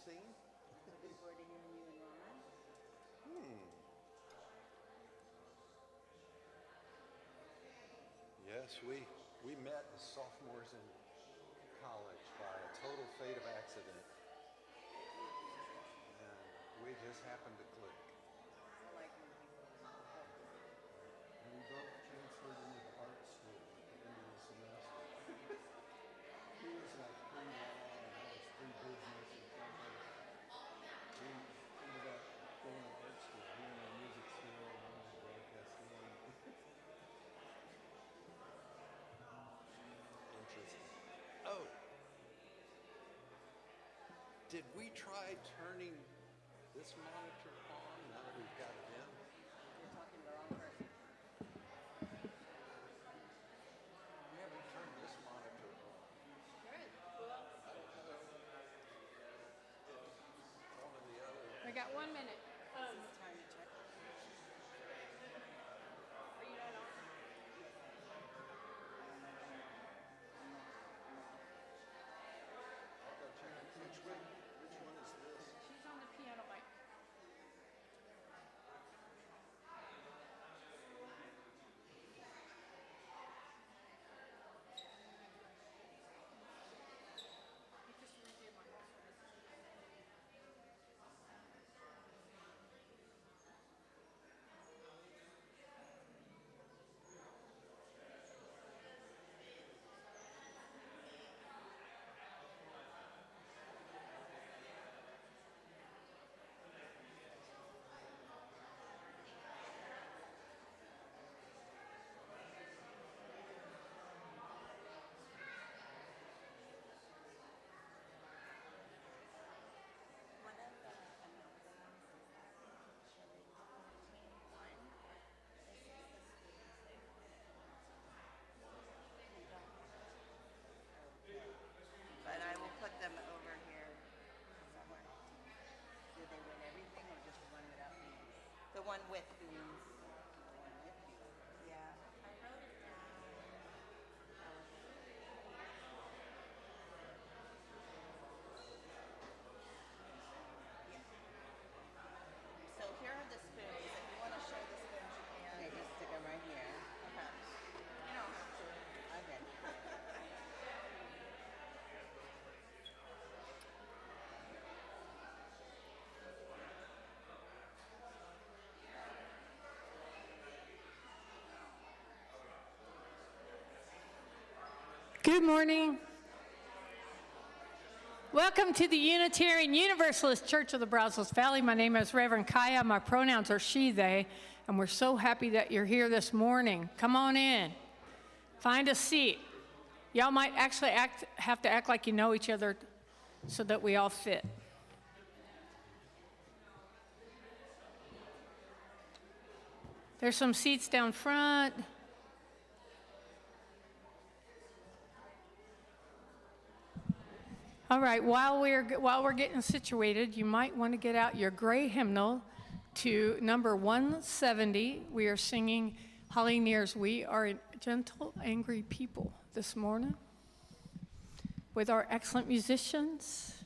scene? Looking forward to hearing you and Ron. Yes, we met as sophomores in college by a total fate of accident. And we just happened to click. I like when people help. And we both transferred into the art school at the end of the semester. He was like pre-law and I was pre-business or something. We ended up going to art school. He went to music school and I went to broadcasting. Interesting. Oh, did we try turning this monitor on now that we've got it in? You're talking to the wrong person. We haven't turned this monitor on. Good. Who else? I don't know if one of the other. I got 1 minute. This is time to check. Are you not on? I'll go check it. Which one is this? She's on the piano mic. You just moved your mic. One of the announcements is that Shirley Team 1, this is the students they wanted. We don't. But I will put them over here somewhere. Do they win everything or just one without beans? The one with beans. The one with beans. Yeah. I wrote it down. So here are the spoons. If you want to show the spoons, you can. Okay, just stick them right here. Okay. You don't have to. Okay. Good morning. Welcome to the Unitarian Universalist Church of the Brazos Valley. My name is Reverend Kiya. My pronouns are she, they, and we're so happy that you're here this morning. Come on in. Find a seat. Y'all might actually have to act like you know each other so that we all fit. There's some seats down front. All right, while we're getting situated, you might want to get out your gray hymnal to number 170. We are singing Holly Near's We Are a Gentle, Angry People this morning with our excellent musicians.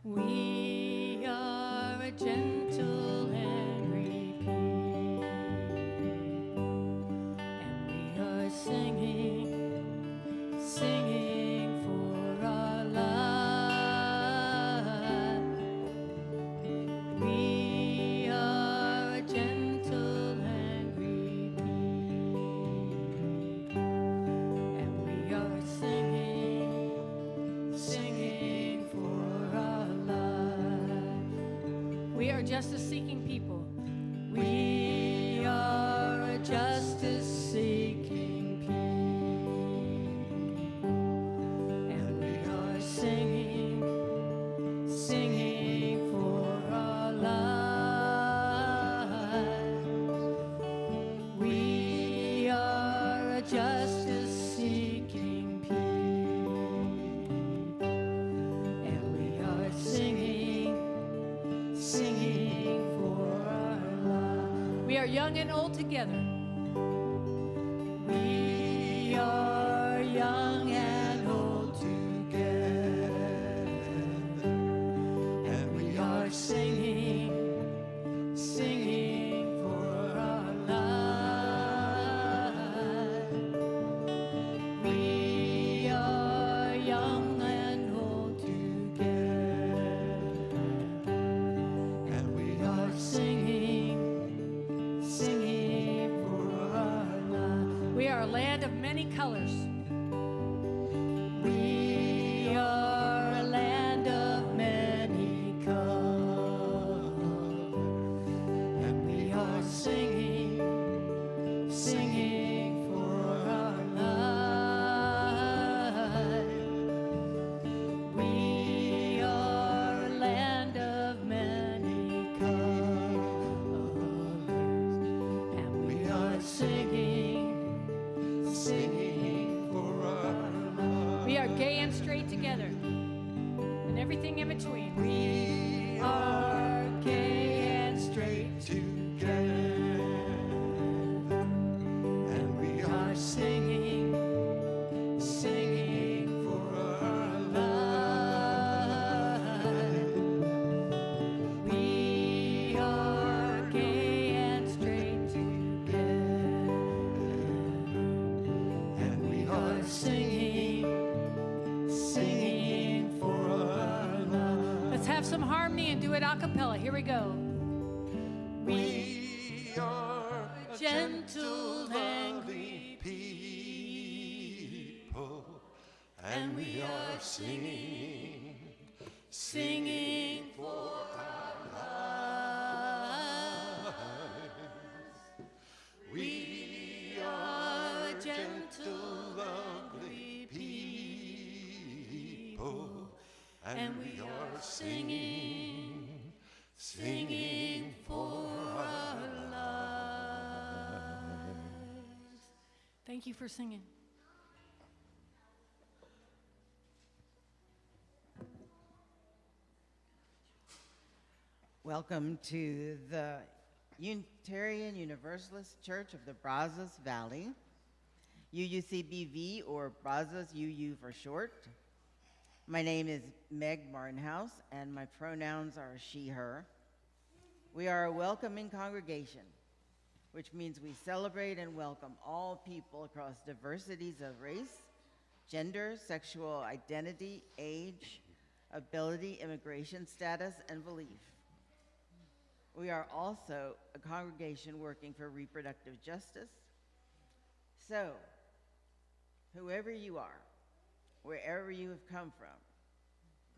We are a gentle, angry people, and we are singing for our life. We are a gentle, angry people, and we are singing for our life. We are justice-seeking people. We are a justice-seeking people, and we are singing for our lives. We young and old together. We are young and old together, and we are singing, singing for our life. We are young and old together, and we are singing, singing for our life. We are a land of many colors. We are a land of many colors, and we are singing, singing for our life. We are a land of many colors, and we are singing, singing for our life. We are gay and straight together, and everything in between. We are gay and straight together, and we are singing, singing for our life. We are gay and straight together, and we are singing, singing for our life. Let's have some harmony and do it a cappella. Here we go. We are a gentle and people, and we are singing, singing for our lives. We are a gentle, lovely people, and we are singing, singing for our lives. Thank you for singing. Welcome to the Unitarian Universalist Church of the Brazos Valley, UUCBV, or Brazos UU for short. My name is Meg Martinhouse, and my pronouns are she, her. We are a welcoming congregation, which means we celebrate and welcome all people across diversities of race, gender, sexual identity, age, ability, immigration status, and belief. We are also a congregation working for reproductive justice. So, whoever you are, wherever you have come from,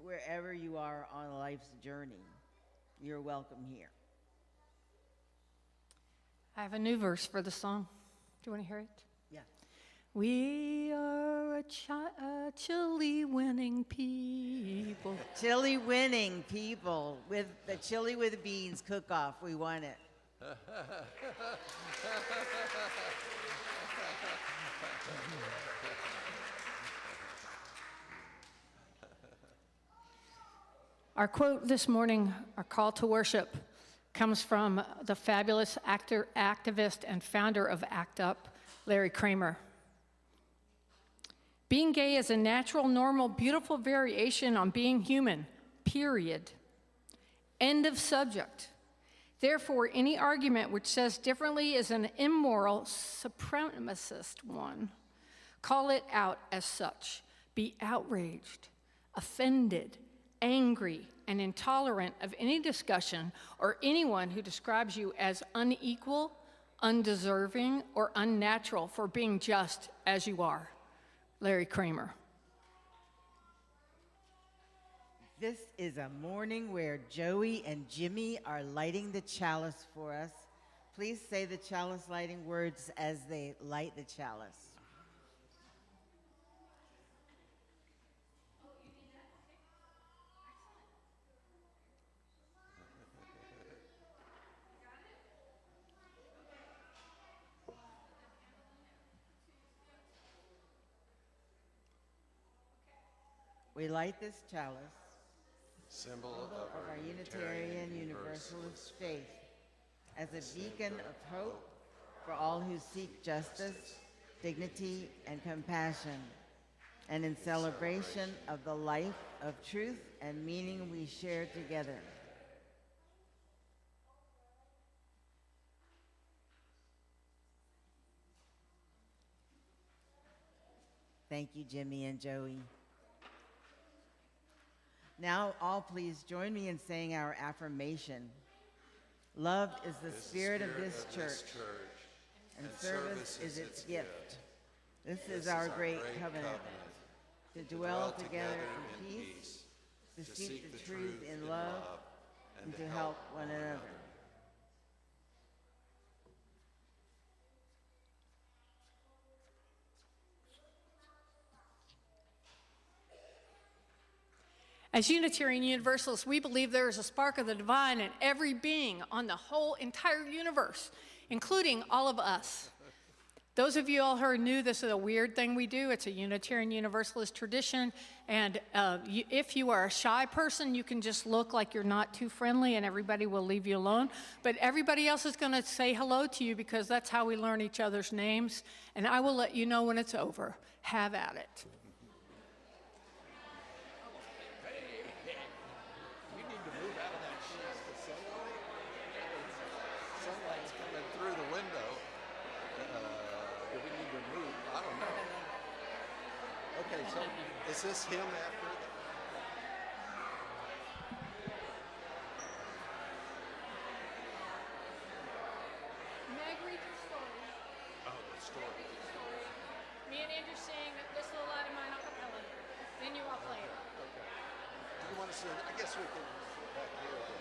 wherever you are on life's journey, you're welcome here. I have a new verse for the song. Do you want to hear it? Yeah. We are a chili winning people. Chili winning people with the chili with beans cook-off. We won it. Our quote this morning, our call to worship, comes from the fabulous actor, activist, and founder of ACT UP, Larry Kramer. Being gay is a natural, normal, beautiful variation on being human, period. End of subject. Therefore, any argument which says differently is an immoral, supremacist one. Call it out as such. Be outraged, offended, angry, and intolerant of any discussion or anyone who describes you as unequal, undeserving, or unnatural for being just as you are. Larry Kramer. This is a morning where Joey and Jimmy are lighting the chalice for us. Please say the chalice lighting words as they light the chalice. We light this chalice, symbol of our Unitarian Universalist faith, as a beacon of hope for all who seek justice, dignity, and compassion, and in celebration of the life of truth and meaning we share together. Thank you, Jimmy and Joey. Now, all please join me in saying our affirmation. Love is the spirit of this church, and service is its gift. This is our great covenant, to dwell together in peace, to seek the truth in love, and to help one another. As Unitarian Universalists, we believe there is a spark of the divine in every being on the whole entire universe, including all of us. Those of you all who are new, this is a weird thing we do. It's a Unitarian Universalist tradition, and if you are a shy person, you can just look like you're not too friendly and everybody will leave you alone. But everybody else is going to say hello to you because that's how we learn each other's names, and I will let you know when it's over. Have at it. Okay, so is this him after the... Meg, read your story. Oh, the story. Me and Andrew sing this little line of mine a cappella. Then you all play it. Okay. Do you want to sing? I guess we can sit back here again.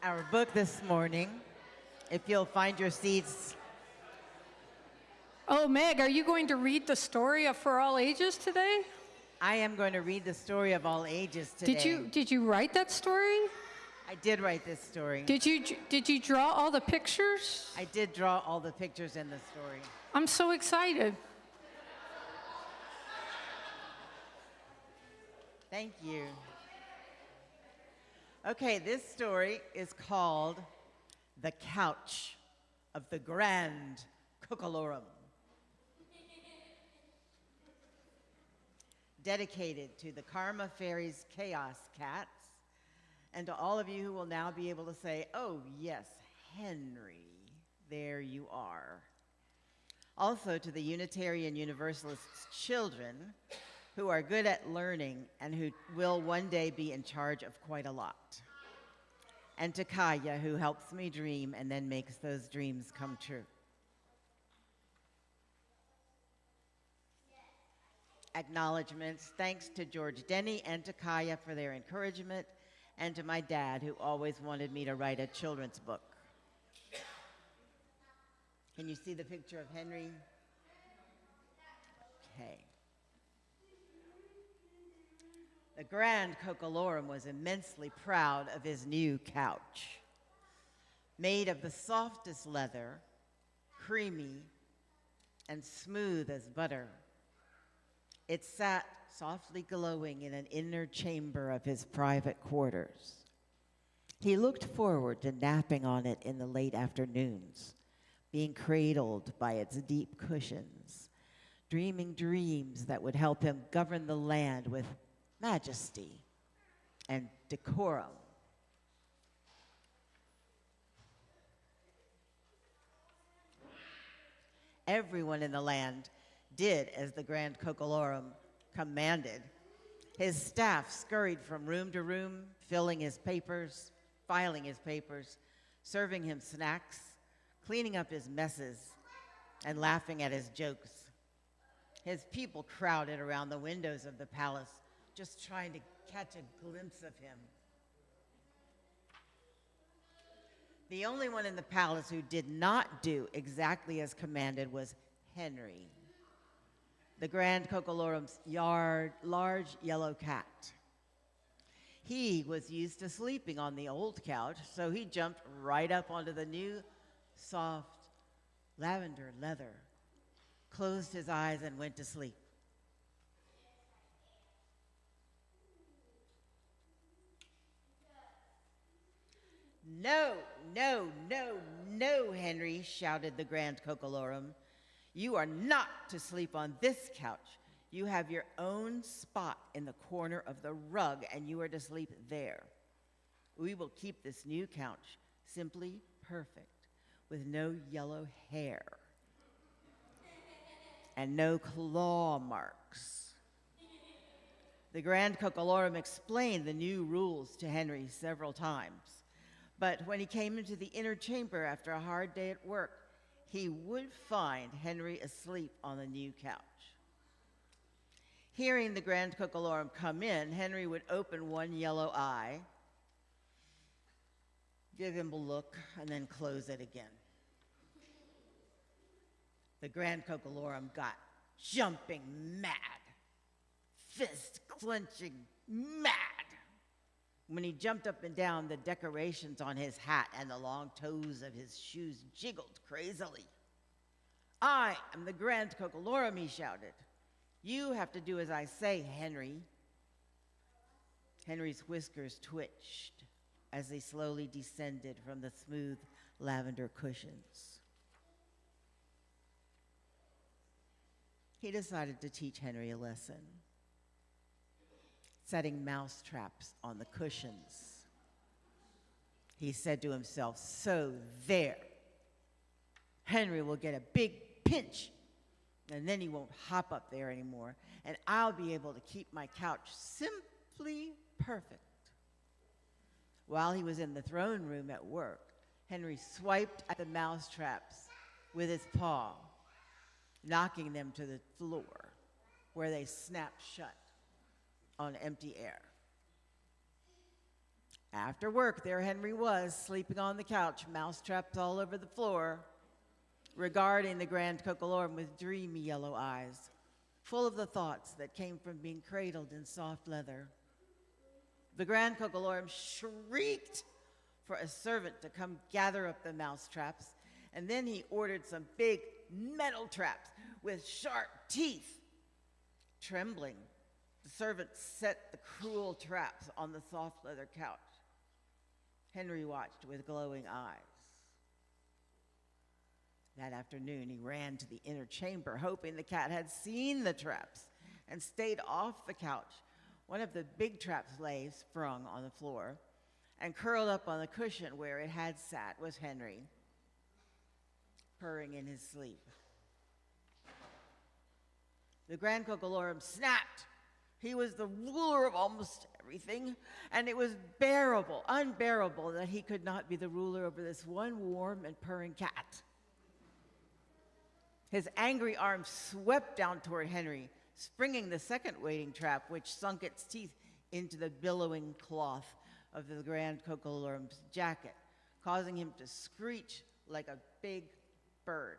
our book this morning. If you'll find your seats. Oh, Meg, are you going to read the story of For All Ages today? I am going to read the story of all ages today. Did you write that story? I did write this story. Did you draw all the pictures? I did draw all the pictures in the story. I'm so excited. Thank you. Okay, this story is called The Couch of the Grand Cockalorum. Dedicated to the Karma Fairies Chaos Cats, and to all of you who will now be able to say, oh yes, Henry, there you are. Also to the Unitarian Universalists' children who are good at learning and who will one day be in charge of quite a lot. And to Kiya, who helps me dream and then makes those dreams come true. Acknowledgements, thanks to George Denny and to Kiya for their encouragement, and to my dad, who always wanted me to write a children's book. Can you see the picture of Henry? Okay. The Grand Cockalorum was immensely proud of his new couch. Made of the softest leather, creamy and smooth as butter. It sat softly glowing in an inner chamber of his private quarters. He looked forward to napping on it in the late afternoons, being cradled by its deep cushions, dreaming dreams that would help him govern the land with majesty and decorum. Everyone in the land did as the Grand Cockalorum commanded. His staff scurried from room to room, filling his papers, filing his papers, serving him snacks, cleaning up his messes, and laughing at his jokes. His people crowded around the windows of the palace, just trying to catch a glimpse of him. The only one in the palace who did not do exactly as commanded was Henry, the Grand Cockalorum's large yellow cat. He was used to sleeping on the old couch, so he jumped right up onto the new, soft lavender leather, closed his eyes, and went to sleep. No, no, no, no, Henry, shouted the Grand Cockalorum. You are not to sleep on this couch. You have your own spot in the corner of the rug, and you are to sleep there. We will keep this new couch simply perfect, with no yellow hair and no claw marks. The Grand Cockalorum explained the new rules to Henry several times, but when he came into the inner chamber after a hard day at work, he would find Henry asleep on the new couch. Hearing the Grand Cockalorum come in, Henry would open one yellow eye, give him a look, and then close it again. The Grand Cockalorum got jumping mad, fist clenching mad. When he jumped up and down, the decorations on his hat and the long toes of his shoes jiggled crazily. I am the Grand Cockalorum, he shouted. You have to do as I say, Henry. Henry's whiskers twitched as they slowly descended from the smooth lavender cushions. He decided to teach Henry a lesson, setting mouse traps on the cushions. He said to himself, so there, Henry will get a big pinch, and then he won't hop up there anymore, and I'll be able to keep my couch simply perfect. While he was in the throne room at work, Henry swiped at the mouse traps with his paw, knocking them to the floor, where they snapped shut on empty air. After work, there Henry was, sleeping on the couch, mousetraps all over the floor, regarding the grand cockalorum with dreamy yellow eyes, full of the thoughts that came from being cradled in soft leather. The grand cockalorum shrieked for a servant to come gather up the mousetraps, and then he ordered some big metal traps with sharp teeth. Trembling, the servant set the cruel traps on the soft leather couch. Henry watched with glowing eyes. That afternoon, he ran to the inner chamber, hoping the cat had seen the traps and stayed off the couch. One of the big traps lay sprung on the floor, and curled up on the cushion where it had sat was Henry, purring in his sleep. The grand cockalorum snapped. He was the ruler of almost everything, and it was unbearable that he could not be the ruler over this one warm and purring cat. His angry arm swept down toward Henry, springing the second waiting trap, which sunk its teeth into the billowing cloth of the grand cockalorum's jacket, causing him to screech like a big bird.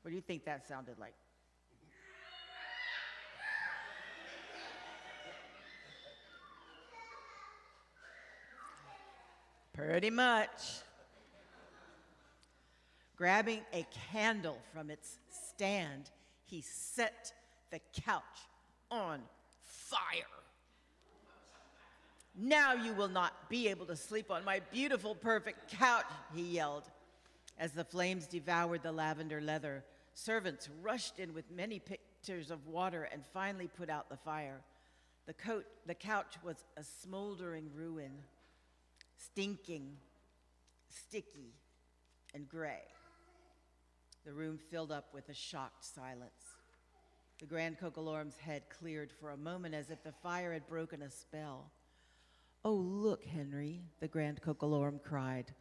What do you think that sounded like? Pretty much. Grabbing a candle from its stand, he set the couch on fire. Now you will not be able to sleep on my beautiful, perfect couch, he yelled. As the flames devoured the lavender leather, servants rushed in with many pitchers of water and finally put out the fire. The couch was a smoldering ruin, stinking, sticky, and gray. The room filled up with a shocked silence. The grand cockalorum's head cleared for a moment as if the fire had broken a spell. "Oh, look, Henry," the grand cockalorum cried.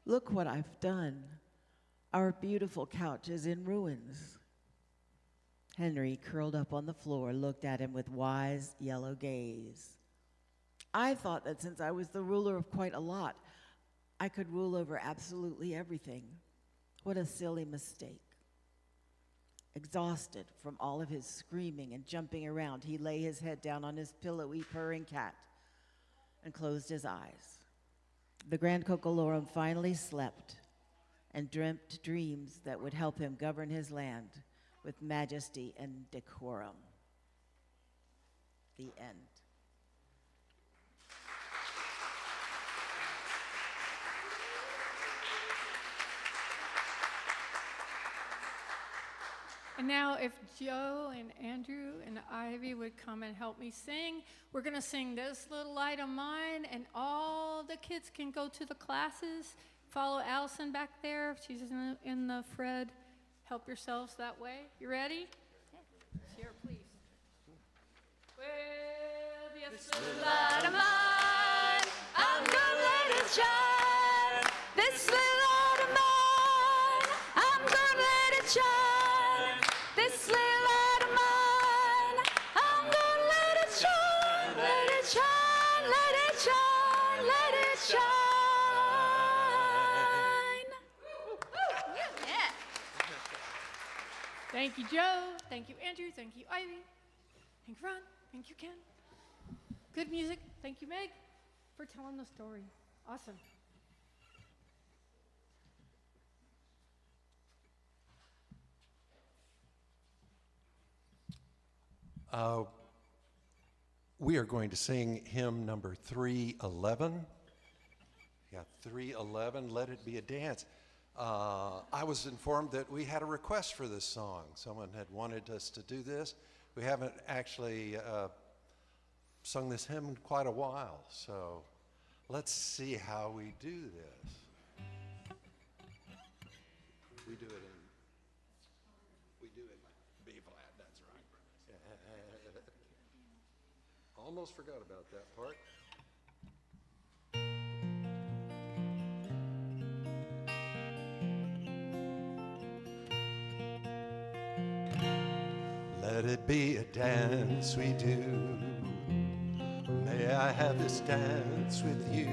"Look what I've done. Our beautiful couch is in ruins." Henry, curled up on the floor, looked at him with wise yellow gaze. "I thought that since I was the ruler of quite a lot, I could rule over absolutely everything. What a silly mistake." Exhausted from all of his screaming and jumping around, he lay his head down on his pillowy, purring cat and closed his eyes. The grand cockalorum finally slept and dreamt dreams that would help him govern his land with majesty and decorum. The end. And now if Joe and Andrew and Ivy would come and help me sing, we're going to sing This Little Light of Mine, and all the kids can go to the classes. Follow Allison back there. She's in the Fred. Help yourselves that way. You ready? Share, please. Well, this little light of mine, I'm gonna let it shine. This little light of mine, I'm gonna let it shine. This little light of mine, I'm gonna let it shine. Let it shine, let it shine, let it shine. Yeah. Thank you, Joe. Thank you, Andrew. Thank you, Ivy. Thank you, Ron. Thank you, Ken. Good music. Thank you, Meg, for telling the story. Awesome. We are going to sing hymn number 311. Yeah, 311, Let It Be a Dance. I was informed that we had a request for this song. Someone had wanted us to do this. We haven't actually sung this hymn in quite a while, so let's see how we do this. We do it in B flat, that's right. Almost forgot about that part. Let it be a dance we do. May I have this dance with you?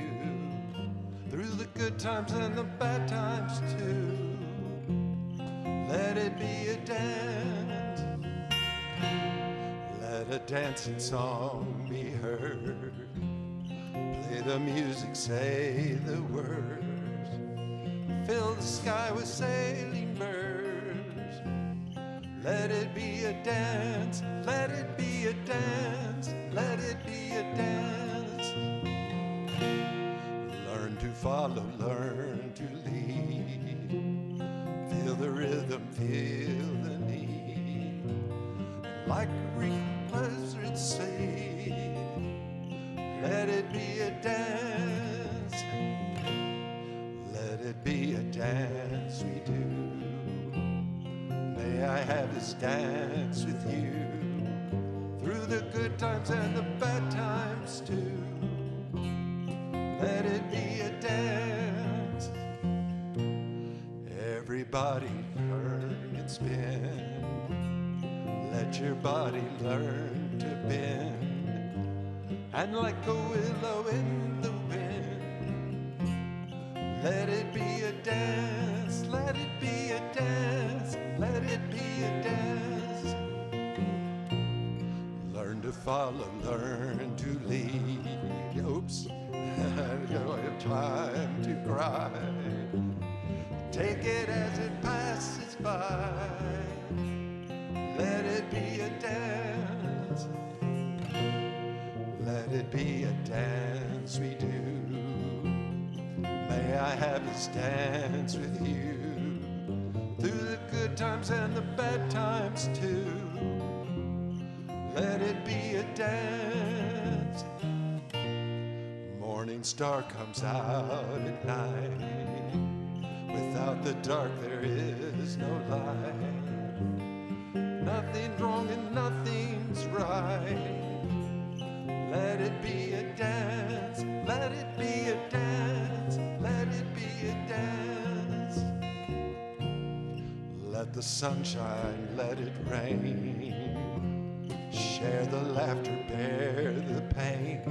through the good times and the bad times too. Let it be a dance, let a dancing song be heard. Play the music, say the words, fill the sky with sailing birds. Let it be a dance, let it be a dance, let it be a dance. Learn to follow, learn to lead. Feel the rhythm, feel the need. Like a Greek buzzard seed, let it be a dance. Let it be a dance we do. May I have this dance with you through the good times and the bad times too. Let it be a dance. Everybody turn and spin. Let your body learn to bend. And like a willow in the wind, let it be a dance, let it be a dance, let it be a dance. Learn to follow, learn to lead. Oops, I don't have time to cry. Take it as it passes by. Let it be a dance. Let it be a dance we do. May I have this dance with you through the good times and the bad times too. Let it be a dance. Morning star comes out at night. Without the dark there is no light. Nothing's wrong and nothing's right. Let it be a dance, let it be a dance, let it be a dance. Let the sunshine, let it rain. Share the laughter, bear the pain.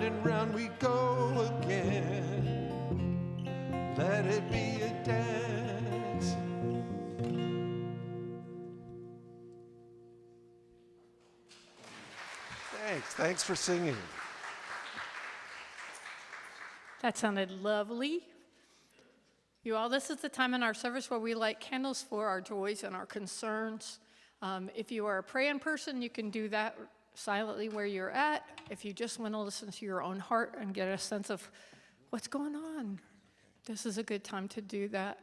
And round we go again. Let it be a dance. Thanks for singing. That sounded lovely. You all, this is the time in our service where we light candles for our joys and our concerns. If you are a praying person, you can do that silently where you're at. If you just want to listen to your own heart and get a sense of what's going on, this is a good time to do that.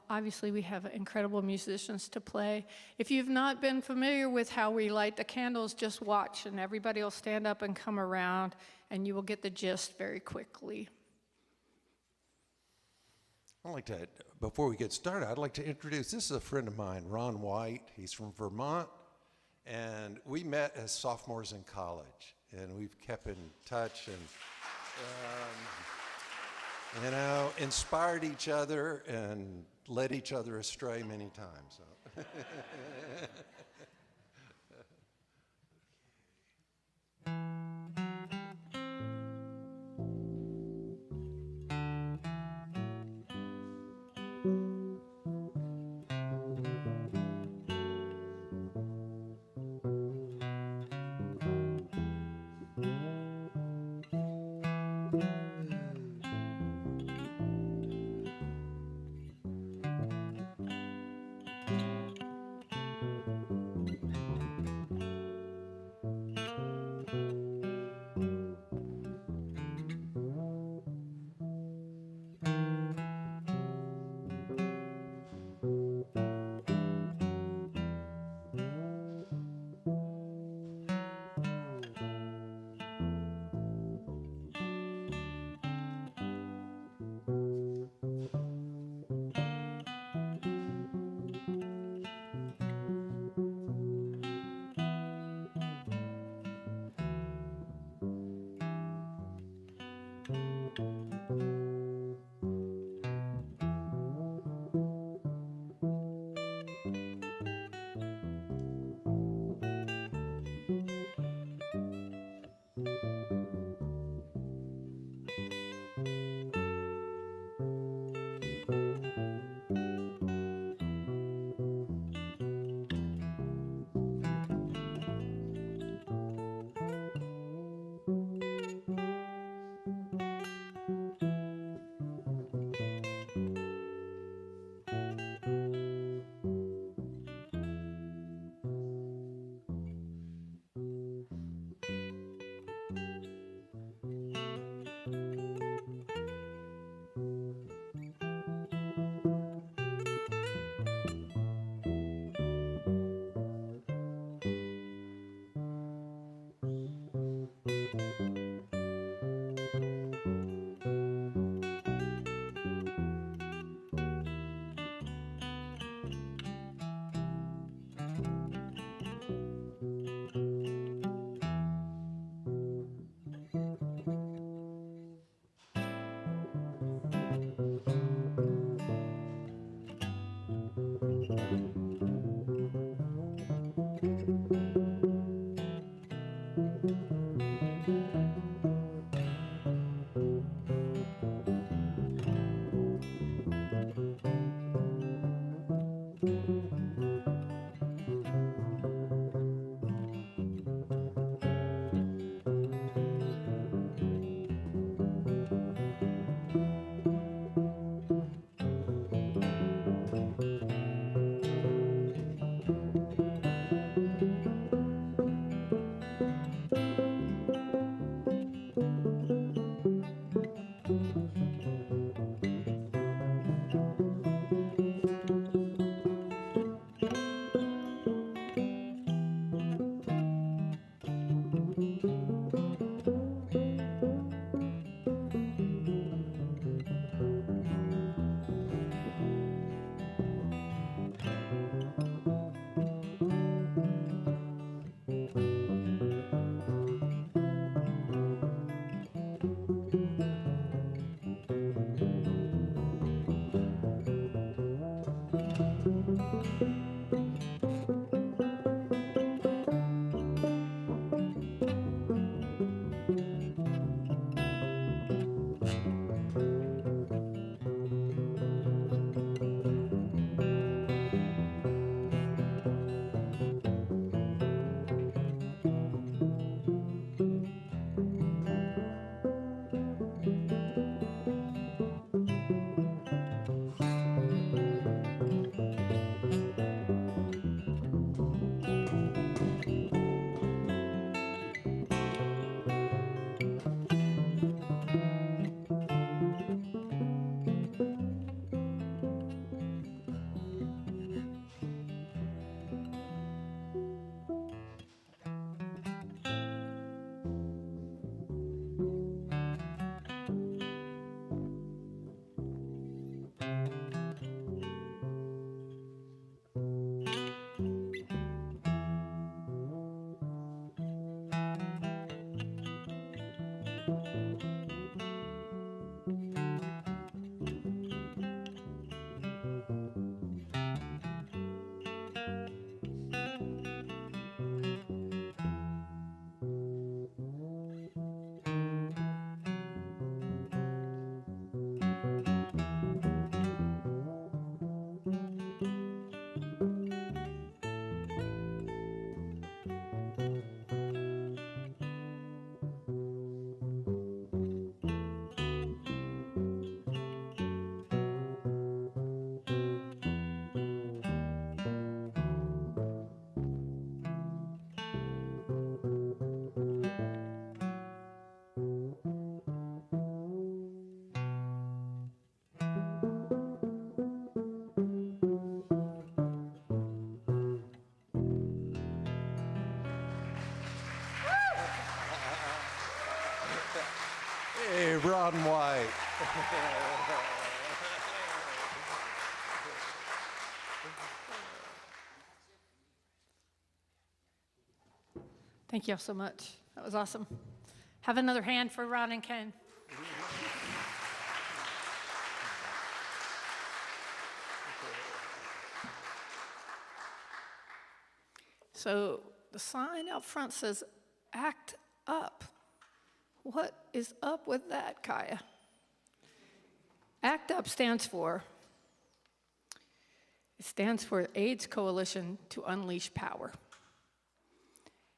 Obviously, we have incredible musicians to play. If you've not been familiar with how we light the candles, just watch, and everybody will stand up and come around, and you will get the gist very quickly. I'd like to, before we get started, I'd like to introduce, this is a friend of mine, Ron White. He's from Vermont, and we met as sophomores in college, and we've kept in touch and inspired each other and led each other astray many times. So. Hey, Ron White. Thank you all so much. That was awesome. Have another hand for Ron and Ken. So the sign out front says, "Act up." What is up with that, Kiya? ACT UP stands for AIDS Coalition to Unleash Power.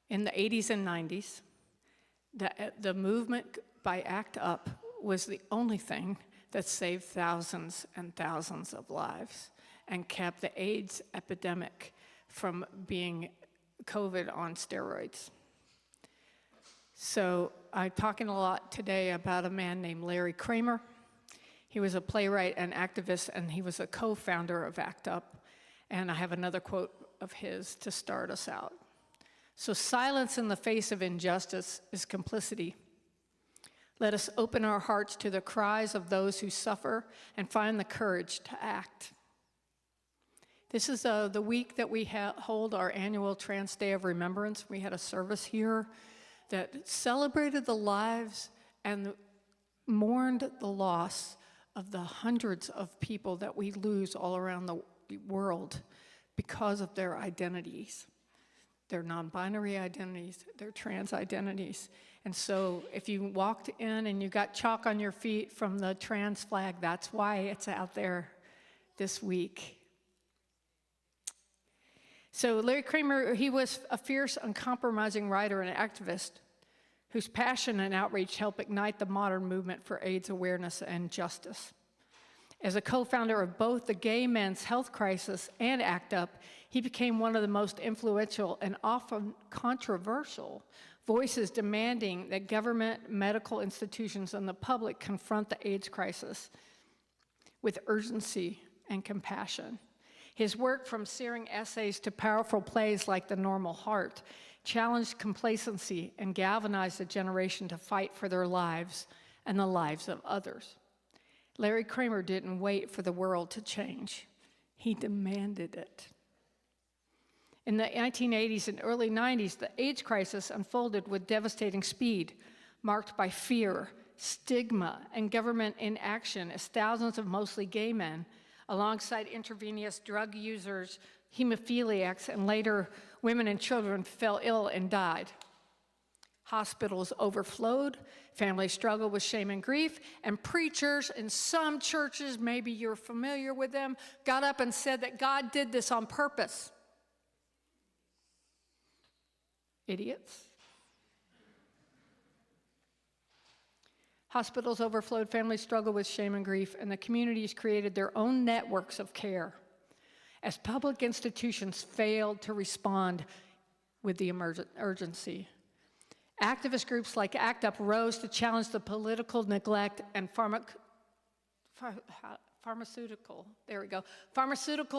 In the 80s and 90s, the movement by ACT UP was the only thing that saved thousands and thousands of lives and kept the AIDS epidemic from being COVID on steroids. So I'm talking a lot today about a man named Larry Kramer. He was a playwright and activist, and he was a co-founder of ACT UP. And I have another quote of his to start us out. So silence in the face of injustice is complicity. Let us open our hearts to the cries of those who suffer and find the courage to act. This is the week that we hold our annual Trans Day of Remembrance. We had a service here that celebrated the lives and mourned the loss of the hundreds of people that we lose all around the world because of their identities, their non-binary identities, their trans identities. And so if you walked in and you got chalk on your feet from the trans flag, that's why it's out there this week. So Larry Kramer, he was a fierce, uncompromising writer and activist whose passion and outreach helped ignite the modern movement for AIDS awareness and justice. As a co-founder of both the Gay Men's Health Crisis and ACT UP, he became one of the most influential and often controversial voices demanding that government, medical institutions, and the public confront the AIDS crisis with urgency and compassion. His work, from searing essays to powerful plays like The Normal Heart, challenged complacency and galvanized a generation to fight for their lives and the lives of others. Larry Kramer didn't wait for the world to change. He demanded it. In the 1980s and early 90s, the AIDS crisis unfolded with devastating speed, marked by fear, stigma, and government inaction as thousands of mostly gay men, alongside intravenous drug users, hemophiliacs, and later women and children, fell ill and died. Hospitals overflowed, families struggled with shame and grief, and preachers in some churches, maybe you're familiar with them, got up and said that God did this on purpose. Idiots. Hospitals overflowed, families struggled with shame and grief, and the communities created their own networks of care as public institutions failed to respond with the urgency. Activist groups like ACT UP rose to challenge the political neglect and pharmaceutical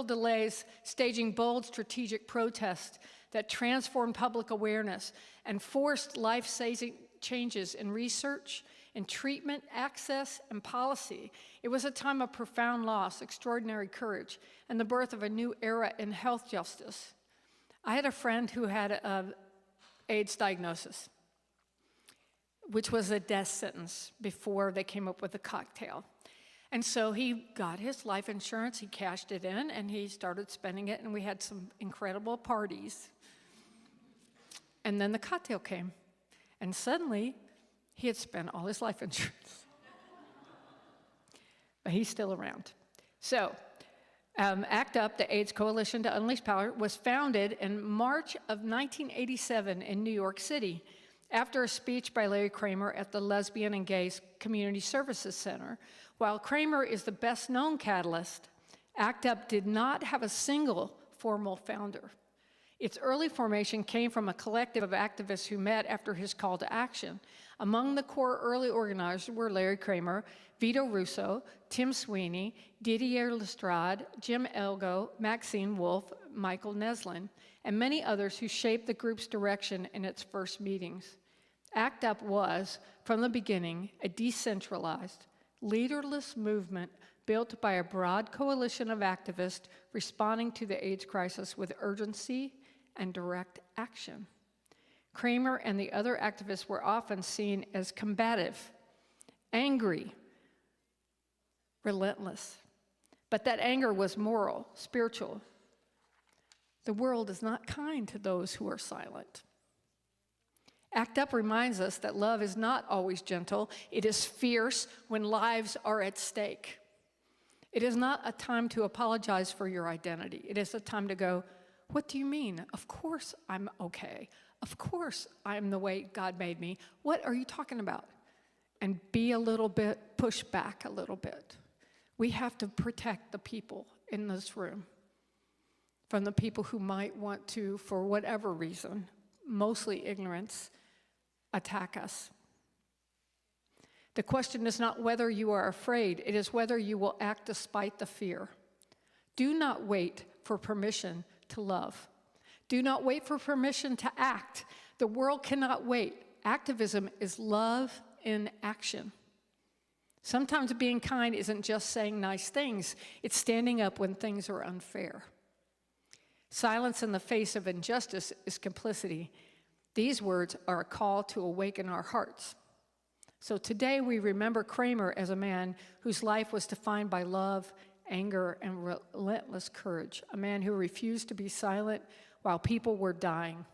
delays, staging bold strategic protests that transformed public awareness and forced life-saving changes in research, in treatment, access, and policy. It was a time of profound loss, extraordinary courage, and the birth of a new era in health justice. I had a friend who had an AIDS diagnosis, which was a death sentence before they came up with a cocktail. And so he got his life insurance, he cashed it in, and he started spending it, and we had some incredible parties. And then the cocktail came, and suddenly, he had spent all his life insurance. But he's still around. So, ACT UP, the AIDS Coalition to Unleash Power, was founded in March of 1987 in New York City after a speech by Larry Kramer at the Lesbian and Gay Community Services Center. While Kramer is the best-known catalyst, ACT UP did not have a single formal founder. Its early formation came from a collective of activists who met after his call to action. Among the core early organizers were Larry Kramer, Vito Russo, Tim Sweeney, Didier Lestrade, Jim Elgo, Maxine Wolf, Michael Neslin, and many others who shaped the group's direction in its first meetings. ACT UP was, from the beginning, a decentralized, leaderless movement built by a broad coalition of activists responding to the AIDS crisis with urgency and direct action. Kramer and the other activists were often seen as combative, angry, relentless. But that anger was moral, spiritual. The world is not kind to those who are silent. ACT UP reminds us that love is not always gentle. It is fierce when lives are at stake. It is not a time to apologize for your identity. It is a time to go, what do you mean? Of course I'm okay. Of course I'm the way God made me. What are you talking about? And be a little bit, push back a little bit. We have to protect the people in this room from the people who might want to, for whatever reason, mostly ignorance, attack us. The question is not whether you are afraid, it is whether you will act despite the fear. Do not wait for permission to love. Do not wait for permission to act. The world cannot wait. Activism is love in action. Sometimes being kind isn't just saying nice things, it's standing up when things are unfair. Silence in the face of injustice is complicity. These words are a call to awaken our hearts. So today we remember Kramer as a man whose life was defined by love, anger, and relentless courage, a man who refused to be silent while people were dying.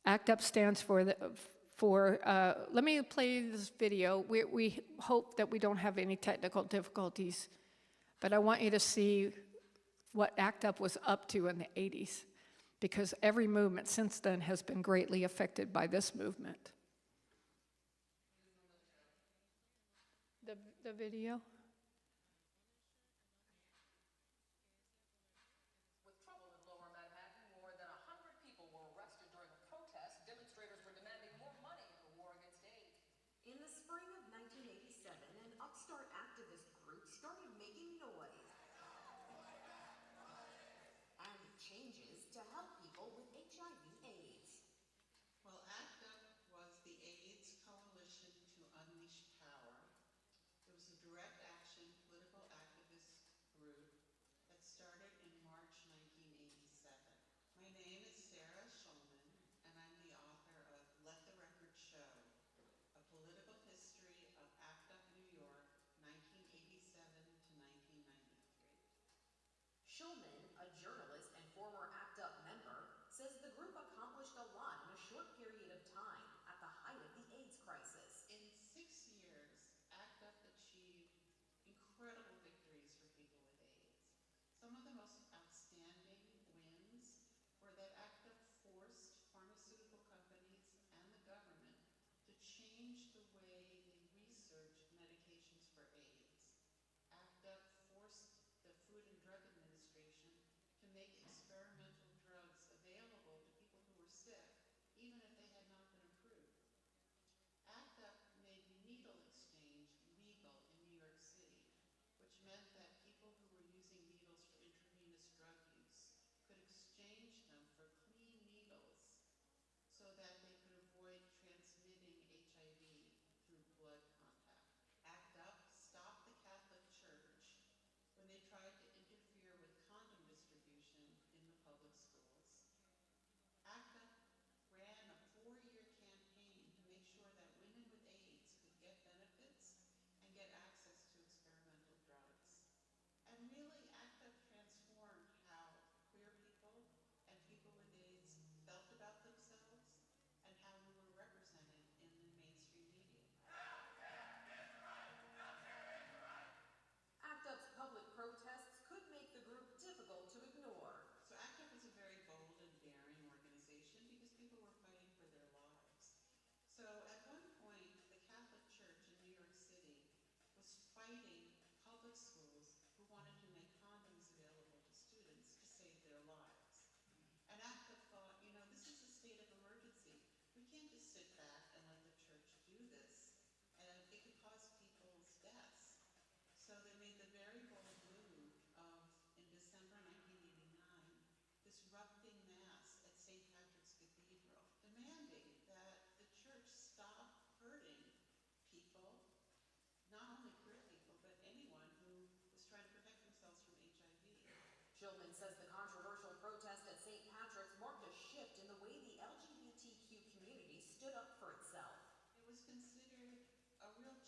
ACT UP stands for let me play this video. We hope that we don't have any technical difficulties, but I want you to see what ACT UP was up to in the 80s, because every movement since then has been greatly affected by this movement. The video? With trouble in lower Manhattan, more than 100 people were arrested during a protest. Demonstrators were demanding more money in the war against AIDS. In the spring of 1987, an upstart activist group started making noise and changes to help people with HIV/AIDS. Well, ACT UP was the AIDS Coalition to Unleash Power. It was a direct action political activist group that started in March 1987. My name is Sarah Schulman, and I'm the author of Let the Record Show, a political history of ACT UP New York, 1987 to 1993. Schulman, a journalist and former ACT UP member, says the group accomplished a lot in a short period of time at the height of the AIDS crisis. In 6 years, ACT UP achieved incredible victories for people with AIDS. Some of the most outstanding wins were that ACT UP forced pharmaceutical companies and the government to change the way they research medications for AIDS. ACT UP forced the Food and Drug Administration to make experimental drugs available to people who were sick, even if they had not been approved. ACT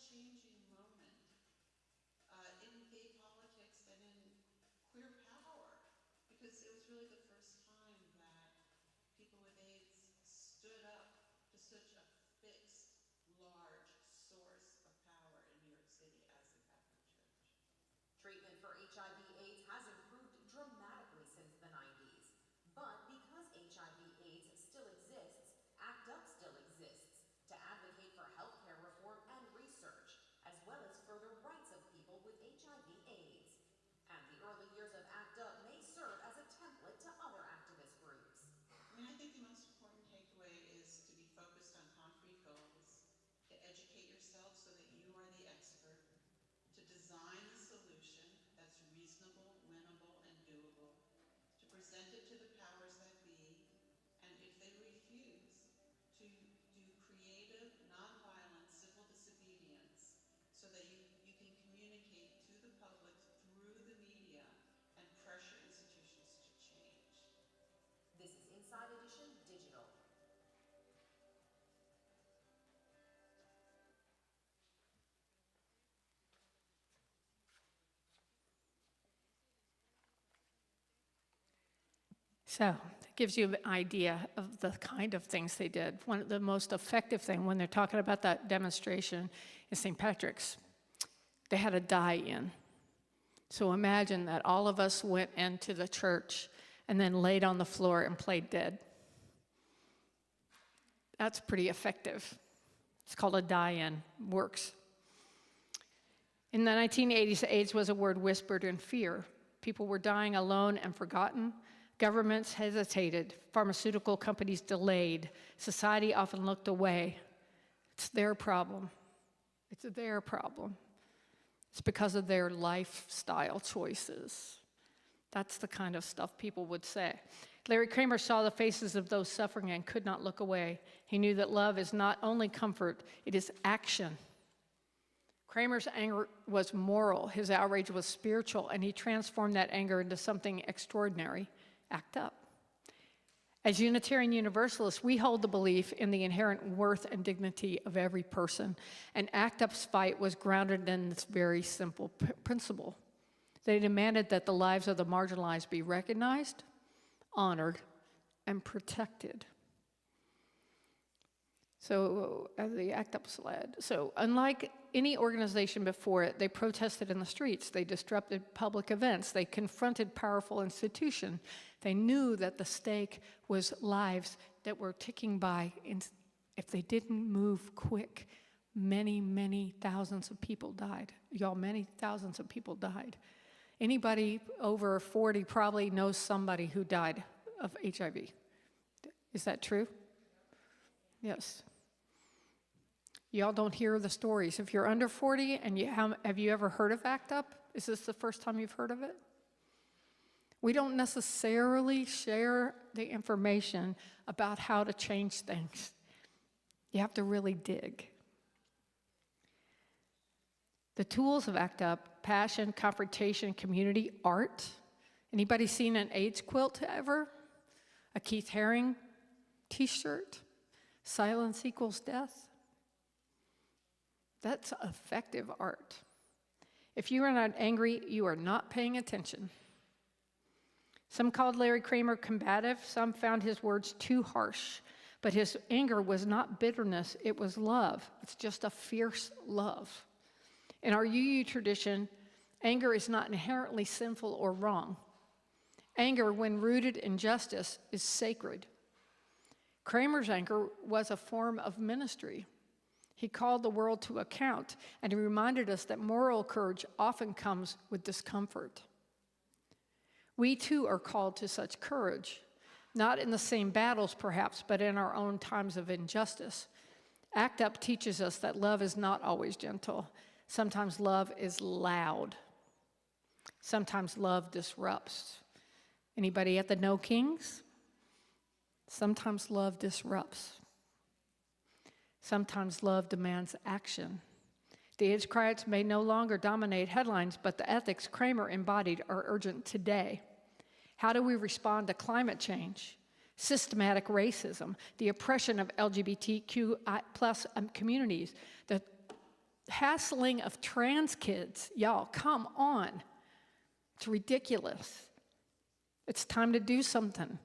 changing moment in gay politics and in queer power, because it was really the first time that people with AIDS stood up to such a fixed, large source of power in New York City as the Catholic Church. Treatment for HIV/AIDS has improved dramatically since the 90s. But because HIV/AIDS still exists, ACT UP still exists to advocate for healthcare reform and research, as well as further rights of people with HIV/AIDS. And the early years of ACT UP may serve as a template to other activist groups. I think the most important takeaway is to be focused on concrete goals, to educate yourself so that you are the expert, to design the solution that's reasonable, winnable, and doable, to present it to the powers that be, and if they refuse, to do creative, nonviolent civil disobedience so that you can communicate to the public through the media and pressure institutions to change. This is Inside Edition Digital. So it gives you an idea of the kind of things they did. One of the most effective thing when they're talking about that demonstration in St. Patrick's, they had a die-in. So imagine that all of us went into the church and then laid on the floor and played dead. That's pretty effective. It's called a die-in. Works. In the 1980s, AIDS was a word whispered in fear. People were dying alone and forgotten. Governments hesitated. Pharmaceutical companies delayed. Society often looked away. It's their problem. It's their problem. It's because of their lifestyle choices. That's the kind of stuff people would say. Larry Kramer saw the faces of those suffering and could not look away. He knew that love is not only comfort, it is action. Kramer's anger was moral, his outrage was spiritual, and he transformed that anger into something extraordinary. ACT UP. As Unitarian Universalists, we hold the belief in the inherent worth and dignity of every person, and ACT UP's fight was grounded in this very simple principle. They demanded that the lives of the marginalized be recognized, honored, and protected. So, as the ACT UP led. So, unlike any organization before it, they protested in the streets. They disrupted public events. They confronted powerful institutions. They knew that the stake was lives that were ticking by. If they didn't move quick, many, many thousands of people died. Y'all, many thousands of people died. Anybody over 40 probably knows somebody who died of HIV. Is that true? Yes. Y'all don't hear the stories. If you're under 40 and have you ever heard of ACT UP? Is this the first time you've heard of it? We don't necessarily share the information about how to change things. You have to really dig. The tools of ACT UP: passion, confrontation, community, art. Anybody seen an AIDS quilt ever? A Keith Haring t-shirt? Silence equals death? That's effective art. If you are not angry, you are not paying attention. Some called Larry Kramer combative. Some found his words too harsh. But his anger was not bitterness, it was love. It's just a fierce love. In our UU tradition, anger is not inherently sinful or wrong. Anger, when rooted in justice, is sacred. Kramer's anger was a form of ministry. He called the world to account, and he reminded us that moral courage often comes with discomfort. We too are called to such courage, not in the same battles perhaps, but in our own times of injustice. ACT UP teaches us that love is not always gentle. Sometimes love is loud. Sometimes love disrupts. Anybody at the No Kings? Sometimes love disrupts. Sometimes love demands action. The AIDS riots may no longer dominate headlines, but the ethics Kramer embodied are urgent today. How do we respond to climate change, systematic racism, the oppression of LGBTQ+ communities, the hassling of trans kids. Y'all, come on. It's ridiculous. It's time to do something.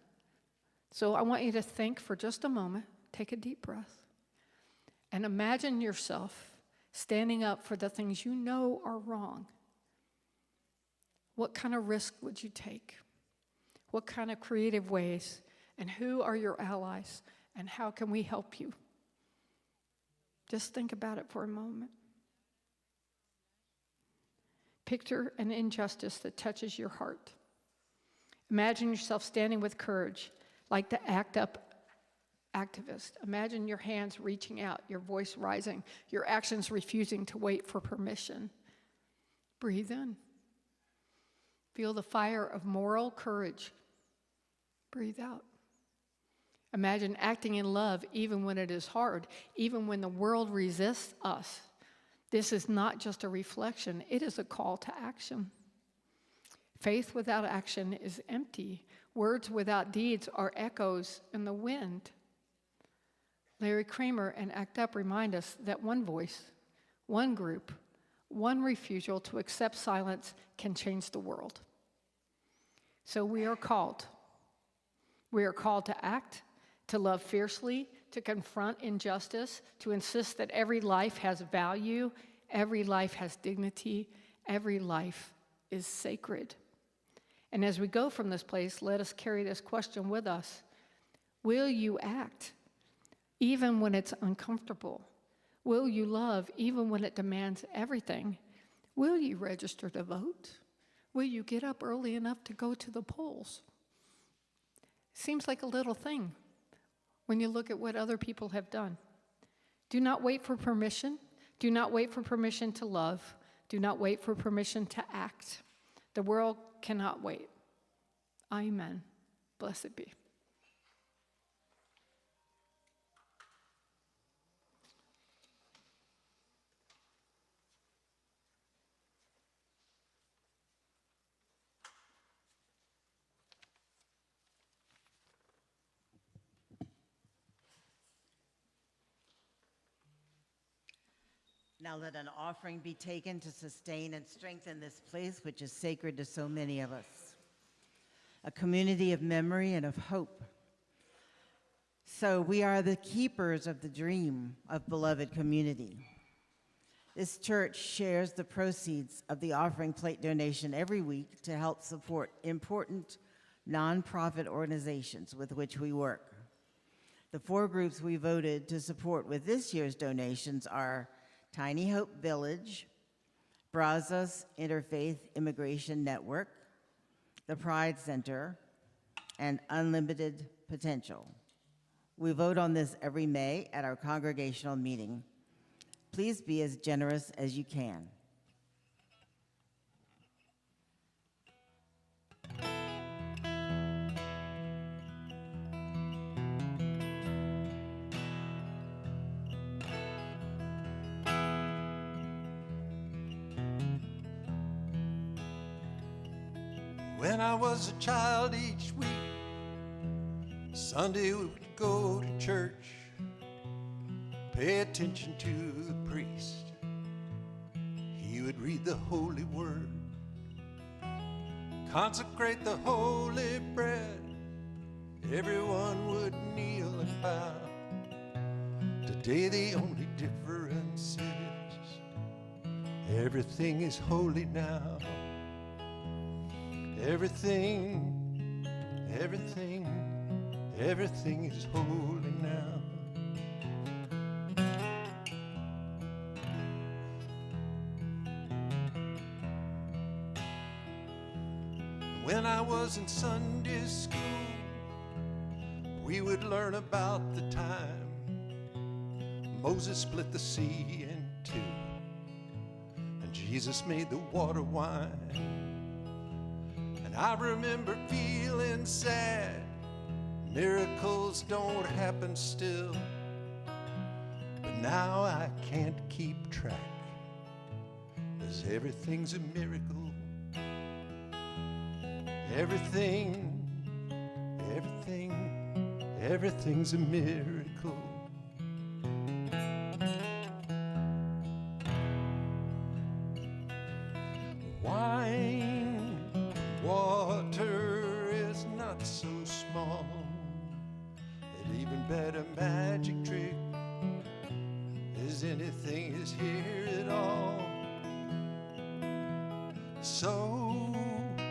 So I want you to think for just a moment, take a deep breath, and imagine yourself standing up for the things you know are wrong. What kind of risk would you take? What kind of creative ways? And who are your allies? And how can we help you? Just think about it for a moment. Picture an injustice that touches your heart. Imagine yourself standing with courage, like the ACT UP activist. Imagine your hands reaching out, your voice rising, your actions refusing to wait for permission. Breathe in. Feel the fire of moral courage. Breathe out. Imagine acting in love even when it is hard, even when the world resists us. This is not just a reflection, it is a call to action. Faith without action is empty. Words without deeds are echoes in the wind. Larry Kramer and ACT UP remind us that one voice, one group, one refusal to accept silence can change the world. So we are called. We are called to act, to love fiercely, to confront injustice, to insist that every life has value, every life has dignity, every life is sacred. And as we go from this place, let us carry this question with us. Will you act even when it's uncomfortable? Will you love even when it demands everything? Will you register to vote? Will you get up early enough to go to the polls? Seems like a little thing when you look at what other people have done. Do not wait for permission. Do not wait for permission to love. Do not wait for permission to act. The world cannot wait. Amen. Blessed be. Now let an offering be taken to sustain and strengthen this place, which is sacred to so many of us. A community of memory and of hope. So we are the keepers of the dream of beloved community. This church shares the proceeds of the offering plate donation every week to help support important nonprofit organizations with which we work. The 4 groups we voted to support with this year's donations are Tiny Hope Village, Brazos Interfaith Immigration Network, the Pride Center, and Unlimited Potential. We vote on this every May at our congregational meeting. Please be as generous as you can. When I was a child each week, Sunday we would go to church, pay attention to the priest. He would read the holy word, consecrate the holy bread. Everyone would kneel and bow. Today the only difference is everything is holy now. Everything is holy now. When I was in Sunday school, we would learn about the time Moses split the sea in two, and Jesus made the water wine. I remember feeling sad. Miracles don't happen still. But now I can't keep track, 'cause everything's a miracle. Everything's a miracle. magic trick as anything is here at all. So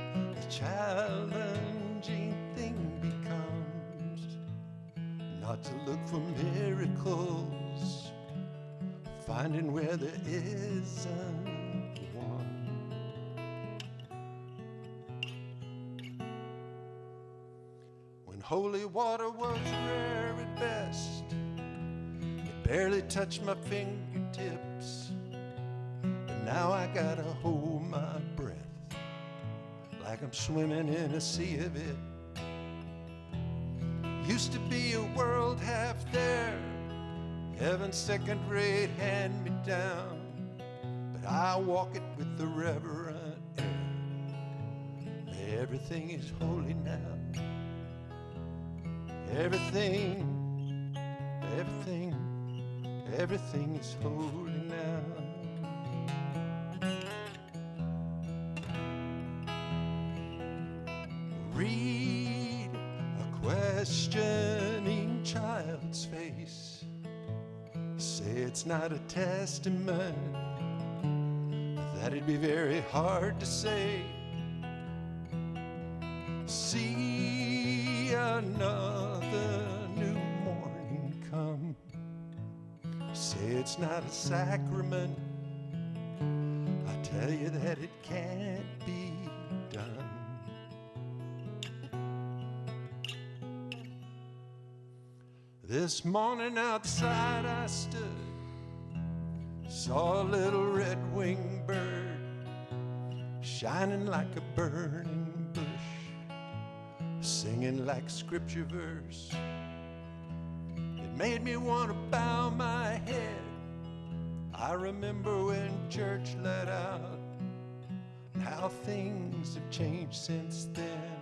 the challenging thing becomes not to look for miracles, finding where there isn't one. When holy water was rare at best, it barely touched my fingertips. But now I gotta hold my breath like I'm swimming in a sea of it. Used to be a world half there, heaven's second-rate hand-me-down, but I walk it with the reverent air. Everything is holy now. Everything is holy now. Read a questioning child's face. Say it's not a testament, that'd be very hard to say. See another new morning come. Say it's not a sacrament, I tell you that it can't be done. This morning outside I stood, saw a little red-winged bird shining like a burning bush, singing like scripture verse. It made me want to bow my head. I remember when church let out, and how things have changed since then.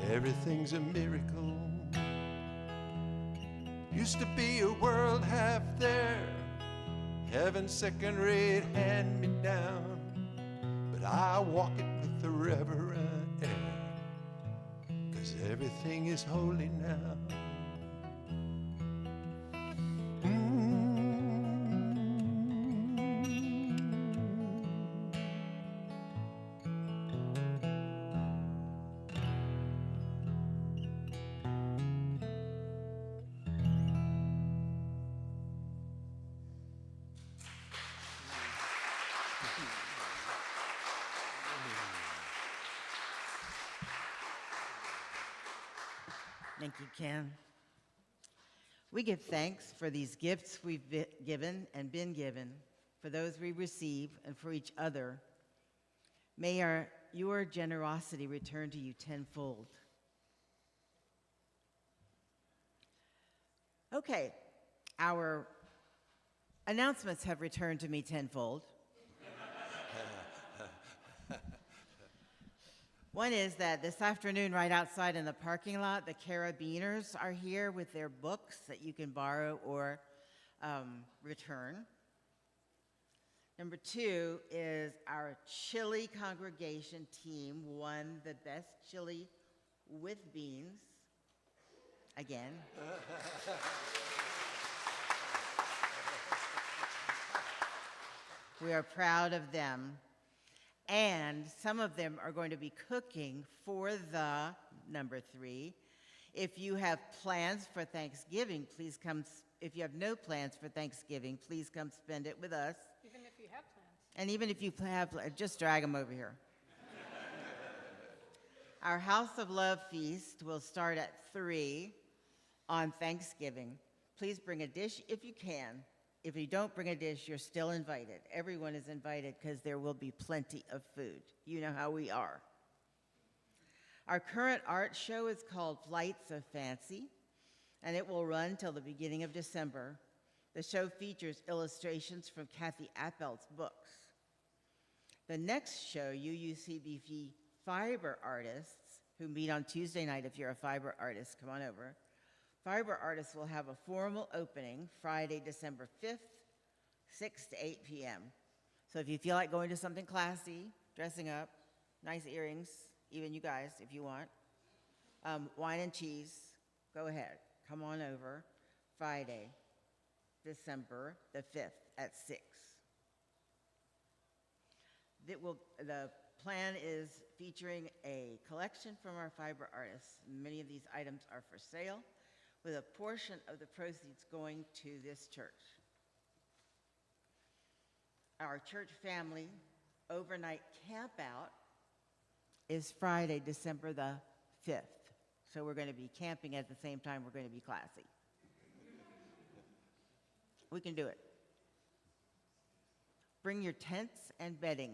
Everything's a miracle. Used to be a world half there, heaven's second-rate hand-me-down, but I walk it with the reverent air, 'cause everything is holy now. Thank you, Ken. We give thanks for these gifts we've been given, for those we receive, and for each other. May your generosity return to you tenfold. Okay, our announcements have returned to me tenfold. One is that this afternoon, right outside in the parking lot, the Carabiners are here with their books that you can borrow or return. Number two is our chili congregation team won the best chili with beans again. We are proud of them. And some of them are going to be cooking for the number three. If you have plans for Thanksgiving, please come. If you have no plans for Thanksgiving, please come spend it with us. Even if you have plans. And even if you have, just drag them over here. Our House of Love feast will start at 3 on Thanksgiving. Please bring a dish if you can. If you don't bring a dish, you're still invited. Everyone is invited because there will be plenty of food. You know how we are. Our current art show is called Flights of Fancy, and it will run till the beginning of December. The show features illustrations from Kathy Appel's books. The next show, UUCBV fiber artists, who meet on Tuesday night. If you're a fiber artist, come on over. Fiber artists will have a formal opening Friday, December 5th, 6 to 8 p.m. So if you feel like going to something classy, dressing up, nice earrings, even you guys, if you want, wine and cheese, go ahead. come on over Friday, December the 5th at 6. The plan is featuring a collection from our fiber artists. Many of these items are for sale, with a portion of the proceeds going to this church. Our church family overnight camp out is Friday, December the 5th. So we're going to be camping at the same time we're going to be classy. We can do it. Bring your tents and bedding.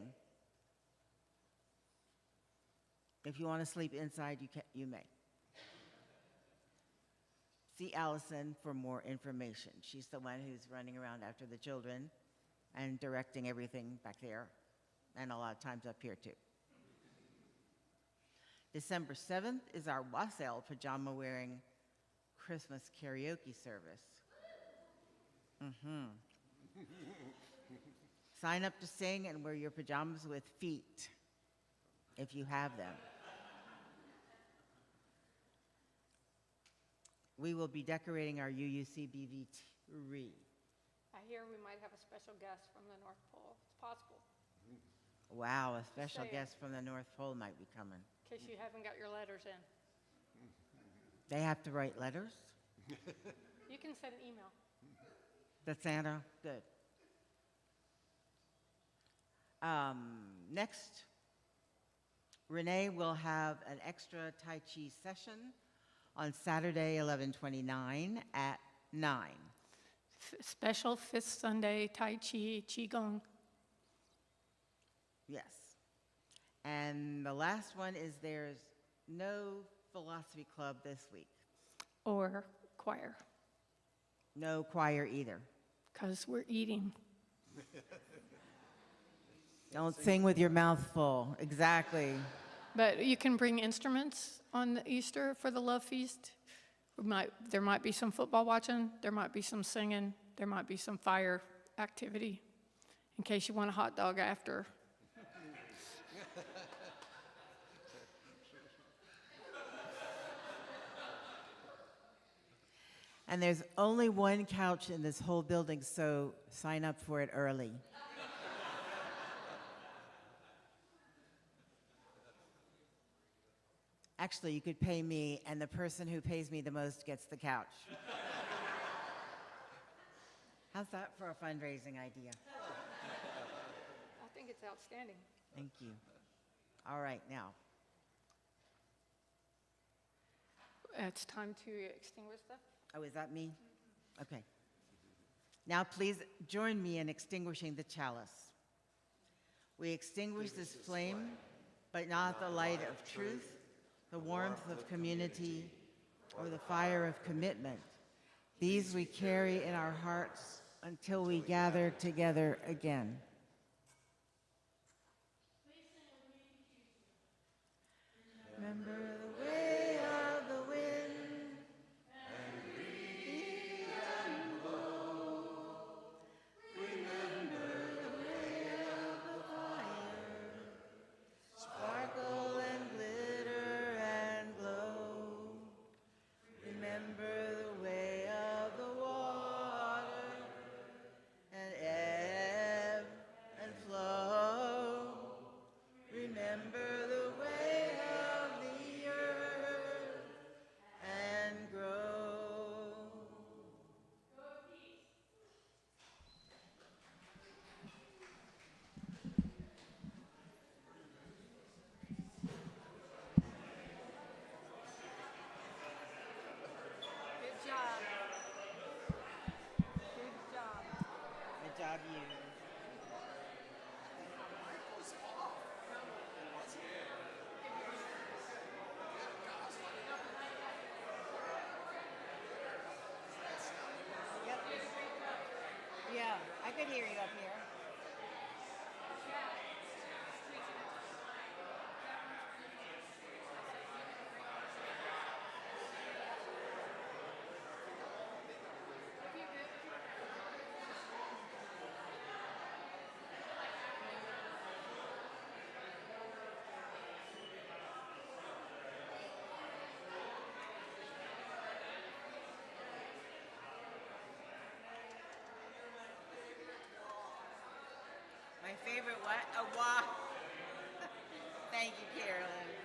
If you want to sleep inside, you may. See Allison for more information. She's the one who's running around after the children and directing everything back there, and a lot of times up here too. December 7th is our wassail pajama-wearing Christmas karaoke service. Sign up to sing and wear your pajamas with feet, if you have them. We will be decorating our UUCBV tree. I hear we might have a special guest from the North Pole. It's possible, Wow, a special Say it. guest from the North Pole might be coming. in case you haven't got your letters in. They have to write letters? You can send an email. The Santa? Good. Next, Renee will have an extra Tai Chi session on Saturday, 11/29 at 9. Special 5th Sunday Tai Chi, Qigong. Yes. And the last one is there's no philosophy club this week. Or choir, No choir either. because we're eating. Don't sing with your mouth full. Exactly. But you can bring instruments on the Easter for the Love Feast. There might be some football watching, there might be some singing, there might be some fire activity, in case you want a hot dog after. And there's only one couch in this whole building, so sign up for it early. Actually, you could pay me, and the person who pays me the most gets the couch. How's that for a fundraising idea? I think it's outstanding. Thank you. All right, now, It's time to extinguish the. oh, is that me? Okay. Now, please join me in extinguishing the chalice. We extinguish this flame, but not the light of truth, the warmth of community, or the fire of commitment. These we carry in our hearts until we gather together again. Remember the way of the wind, and breathe and blow. Remember the way of the fire, sparkle and glitter and glow. Remember the way of the water, and ebb and flow. Remember the way of the earth and grow. Good job. Good job. Good job, you. Yep. Yeah, I could hear you up here. My favorite what? A walk. Thank you, Carolyn.